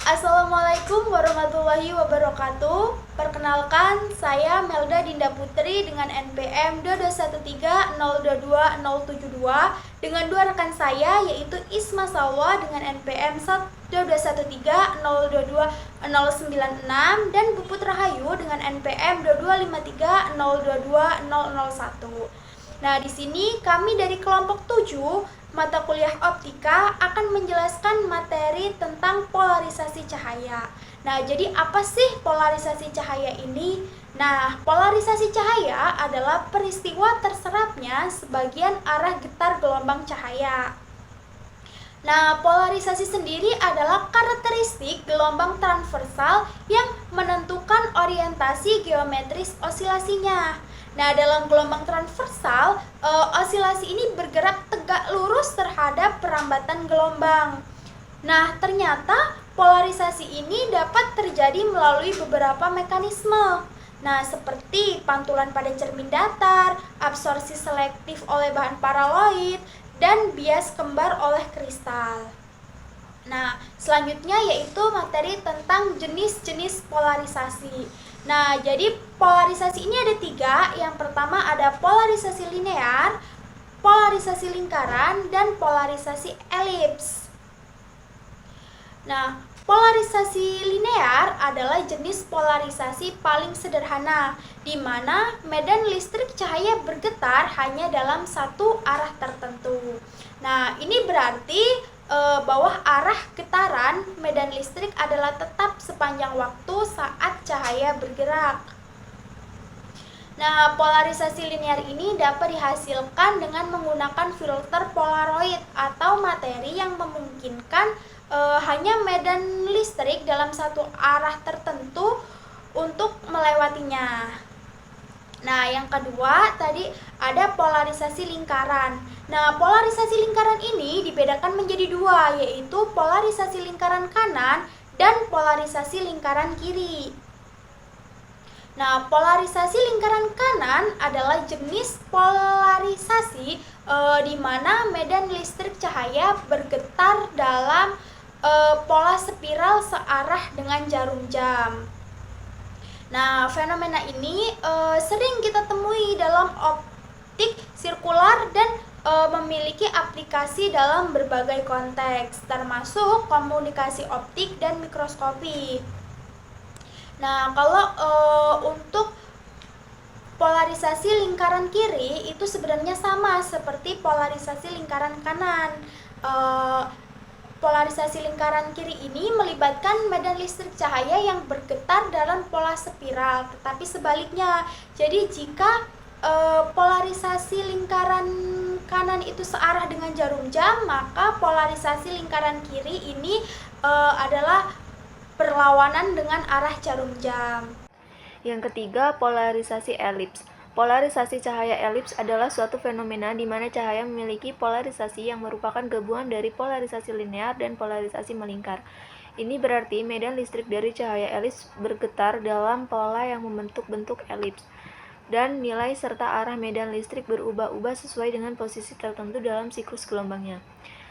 Assalamualaikum warahmatullahi wabarakatuh. Perkenalkan, saya Melda Dinda Putri dengan NPM 2213022 dengan dua rekan saya yaitu Isma Salwa dengan NPM 221302296 dan Puput Rahayu dengan NPM 225302201. Nah, di sini kami dari kelompok 7 mata kuliah optika akan menjelaskan materi tentang polarisasi cahaya. Nah, jadi apa sih polarisasi cahaya ini? Nah, polarisasi cahaya adalah peristiwa terserapnya sebagian arah getar gelombang cahaya. Nah, polarisasi sendiri adalah karakteristik gelombang transversal yang menentukan orientasi geometris osilasinya. Nah, dalam gelombang transversal, osilasi ini bergerak tegak lurus terhadap perambatan gelombang. Nah, ternyata polarisasi ini dapat terjadi melalui beberapa mekanisme. Nah, seperti pantulan pada cermin datar, absorpsi selektif oleh bahan paraloid, dan bias kembar oleh kristal. Nah, selanjutnya yaitu materi tentang jenis-jenis polarisasi. Nah, jadi polarisasi ini ada 3. Yang pertama ada polarisasi linear, polarisasi lingkaran, dan polarisasi elips. Nah, polarisasi linear adalah jenis polarisasi paling sederhana, di mana medan listrik cahaya bergetar hanya dalam satu arah tertentu. Nah, ini berarti bahwa arah getaran medan listrik adalah tetap sepanjang waktu saat cahaya bergerak. Nah, polarisasi linear ini dapat dihasilkan dengan menggunakan filter polaroid atau materi yang memungkinkan hanya medan listrik dalam satu arah tertentu untuk melewatinya. Nah, yang kedua tadi ada polarisasi lingkaran. Nah, polarisasi lingkaran ini dibedakan menjadi 2, yaitu polarisasi lingkaran kanan dan polarisasi lingkaran kiri. Nah, polarisasi lingkaran kanan adalah jenis polarisasi di mana medan listrik cahaya bergetar dalam pola spiral searah dengan jarum jam. Nah, fenomena ini sering kita temui dalam optik sirkular dan memiliki aplikasi dalam berbagai konteks, termasuk komunikasi optik dan mikroskopi. Nah, kalau untuk polarisasi lingkaran kiri itu sebenarnya sama seperti polarisasi lingkaran kanan. Polarisasi lingkaran kiri ini melibatkan medan listrik cahaya yang bergetar dalam pola spiral, tetapi sebaliknya. Jadi jika polarisasi lingkaran kanan itu searah dengan jarum jam, maka polarisasi lingkaran kiri ini adalah berlawanan dengan arah jarum jam. Yang ketiga, polarisasi elips. Polarisasi cahaya elips adalah suatu fenomena di mana cahaya memiliki polarisasi yang merupakan gabungan dari polarisasi linear dan polarisasi melingkar. Ini berarti medan listrik dari cahaya elips bergetar dalam pola yang membentuk bentuk elips, dan nilai serta arah medan listrik berubah-ubah sesuai dengan posisi tertentu dalam siklus gelombangnya.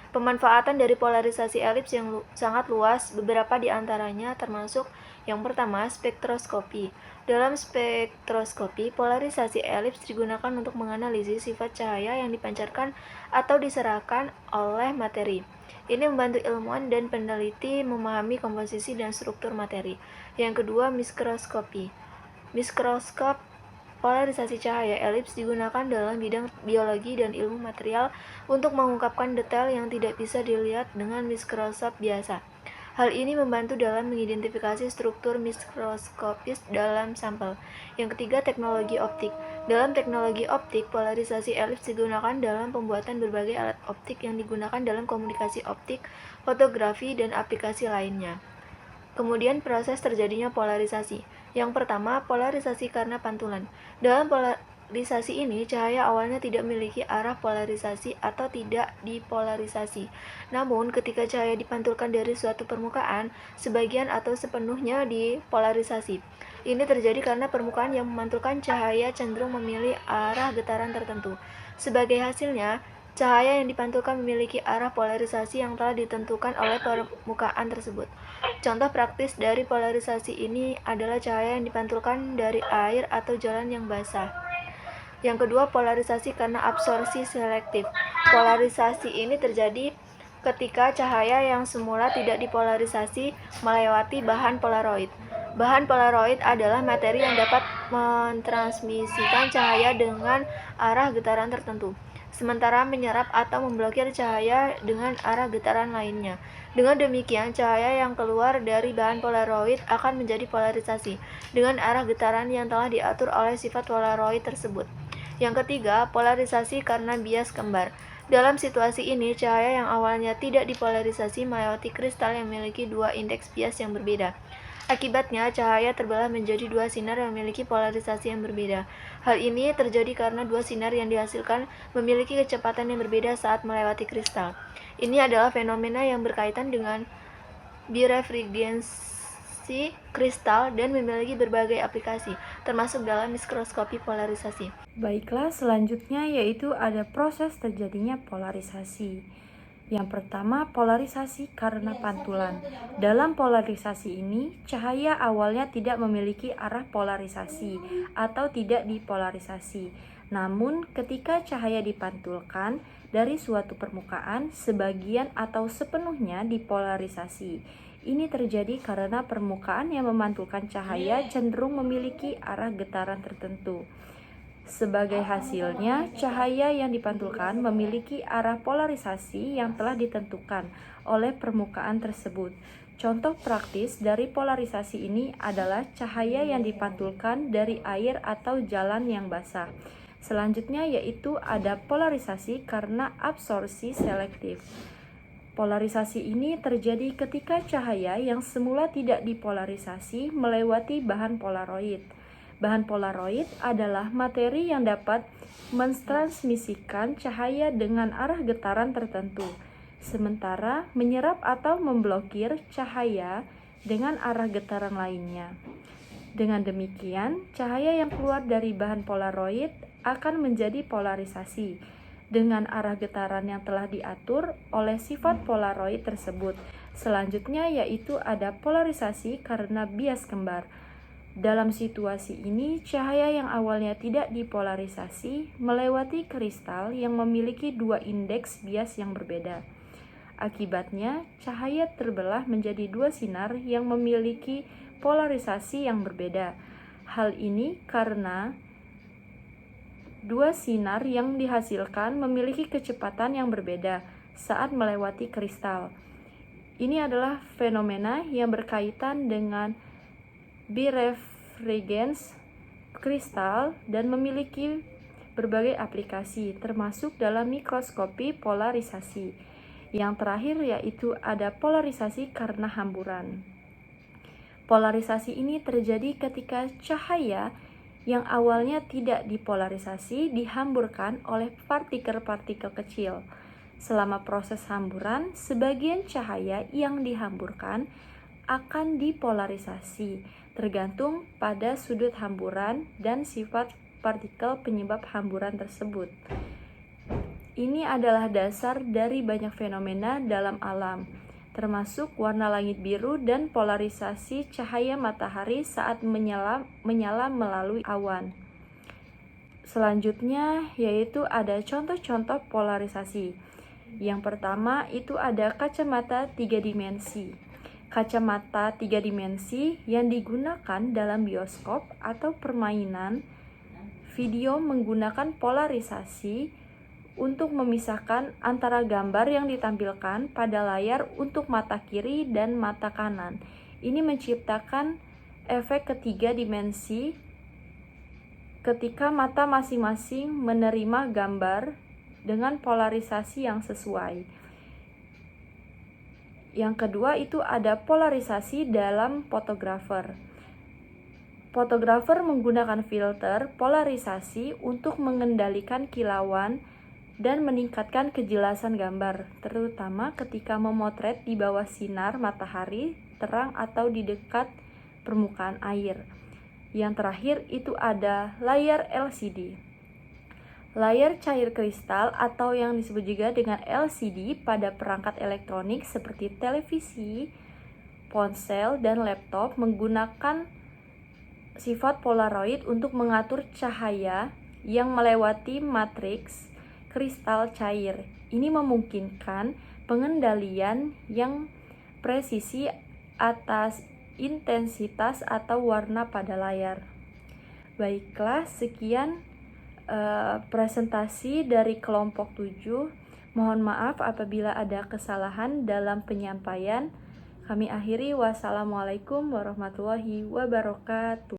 Pemanfaatan dari polarisasi elips yang sangat luas, beberapa di antaranya termasuk yang pertama, spektroskopi. Dalam spektroskopi, polarisasi elips digunakan untuk menganalisis sifat cahaya yang dipancarkan atau diserahkan oleh materi. Ini membantu ilmuwan dan peneliti memahami komposisi dan struktur materi. Yang kedua, mikroskopi. Mikroskop polarisasi cahaya elips digunakan dalam bidang biologi dan ilmu material untuk mengungkapkan detail yang tidak bisa dilihat dengan mikroskop biasa. Hal ini membantu dalam mengidentifikasi struktur mikroskopis dalam sampel. Yang ketiga, teknologi optik. Dalam teknologi optik, polarisasi elips digunakan dalam pembuatan berbagai alat optik yang digunakan dalam komunikasi optik, fotografi, dan aplikasi lainnya. Kemudian proses terjadinya polarisasi. Yang pertama, polarisasi karena pantulan. Dalam polarisasi ini, cahaya awalnya tidak memiliki arah polarisasi atau tidak dipolarisasi. Namun, ketika cahaya dipantulkan dari suatu permukaan, sebagian atau sepenuhnya dipolarisasi. Ini terjadi karena permukaan yang memantulkan cahaya cenderung memilih arah getaran tertentu. Sebagai hasilnya, Cahaya yang dipantulkan memiliki arah polarisasi yang telah ditentukan oleh permukaan tersebut. Contoh praktis dari polarisasi ini adalah cahaya yang dipantulkan dari air atau jalan yang basah. Yang kedua, polarisasi karena absorpsi selektif. Polarisasi ini terjadi ketika cahaya yang semula tidak dipolarisasi melewati bahan polaroid. Bahan polaroid adalah materi yang dapat mentransmisikan cahaya dengan arah getaran tertentu, sementara menyerap atau memblokir cahaya dengan arah getaran lainnya. Dengan demikian, cahaya yang keluar dari bahan polaroid akan menjadi polarisasi dengan arah getaran yang telah diatur oleh sifat polaroid tersebut. Yang ketiga, polarisasi karena bias kembar. Dalam situasi ini, cahaya yang awalnya tidak dipolarisasi melewati kristal yang memiliki dua indeks bias yang berbeda. Akibatnya, cahaya terbelah menjadi dua sinar yang memiliki polarisasi yang berbeda. Hal ini terjadi karena dua sinar yang dihasilkan memiliki kecepatan yang berbeda saat melewati kristal. Ini adalah fenomena yang berkaitan dengan birefringensi kristal dan memiliki berbagai aplikasi, termasuk dalam mikroskopi polarisasi. Baiklah, selanjutnya yaitu ada proses terjadinya polarisasi. Yang pertama, polarisasi karena pantulan. Dalam polarisasi ini, cahaya awalnya tidak memiliki arah polarisasi atau tidak dipolarisasi. Namun, ketika cahaya dipantulkan dari suatu permukaan, sebagian atau sepenuhnya dipolarisasi. Ini terjadi karena permukaan yang memantulkan cahaya cenderung memiliki arah getaran tertentu. Sebagai hasilnya, cahaya yang dipantulkan memiliki arah polarisasi yang telah ditentukan oleh permukaan tersebut. Contoh praktis dari polarisasi ini adalah cahaya yang dipantulkan dari air atau jalan yang basah. Selanjutnya yaitu ada polarisasi karena absorpsi selektif. Polarisasi ini terjadi ketika cahaya yang semula tidak dipolarisasi melewati bahan polaroid. Bahan polaroid adalah materi yang dapat mentransmisikan cahaya dengan arah getaran tertentu, sementara menyerap atau memblokir cahaya dengan arah getaran lainnya. Dengan demikian, cahaya yang keluar dari bahan polaroid akan menjadi polarisasi dengan arah getaran yang telah diatur oleh sifat polaroid tersebut. Selanjutnya yaitu ada polarisasi karena bias kembar. Dalam situasi ini, cahaya yang awalnya tidak dipolarisasi melewati kristal yang memiliki dua indeks bias yang berbeda. Akibatnya, cahaya terbelah menjadi dua sinar yang memiliki polarisasi yang berbeda. Hal ini karena dua sinar yang dihasilkan memiliki kecepatan yang berbeda saat melewati kristal. Ini adalah fenomena yang berkaitan dengan birefringence kristal dan memiliki berbagai aplikasi, termasuk dalam mikroskopi polarisasi. Yang terakhir yaitu ada polarisasi karena hamburan. Polarisasi ini terjadi ketika cahaya yang awalnya tidak dipolarisasi dihamburkan oleh partikel-partikel kecil. Selama proses hamburan, sebagian cahaya yang dihamburkan akan dipolarisasi, tergantung pada sudut hamburan dan sifat partikel penyebab hamburan tersebut. Ini adalah dasar dari banyak fenomena dalam alam, termasuk warna langit biru dan polarisasi cahaya matahari saat menyala melalui awan. Selanjutnya yaitu ada contoh-contoh polarisasi. Yang pertama itu ada kacamata 3 dimensi. Kacamata 3 dimensi yang digunakan dalam bioskop atau permainan video menggunakan polarisasi untuk memisahkan antara gambar yang ditampilkan pada layar untuk mata kiri dan mata kanan. Ini menciptakan efek ketiga dimensi ketika mata masing-masing menerima gambar dengan polarisasi yang sesuai. Yang kedua itu ada polarisasi dalam fotografer. Fotografer menggunakan filter polarisasi untuk mengendalikan kilauan dan meningkatkan kejelasan gambar, terutama ketika memotret di bawah sinar matahari terang atau di dekat permukaan air. Yang terakhir itu ada layar LCD. layar cair kristal atau yang disebut juga dengan LCD pada perangkat elektronik seperti televisi, ponsel, dan laptop menggunakan sifat polaroid untuk mengatur cahaya yang melewati matriks kristal cair. Ini memungkinkan pengendalian yang presisi atas intensitas atau warna pada layar. Baiklah, sekian presentasi dari kelompok 7. Mohon maaf apabila ada kesalahan dalam penyampaian. Kami akhiri, wassalamualaikum warahmatullahi wabarakatuh.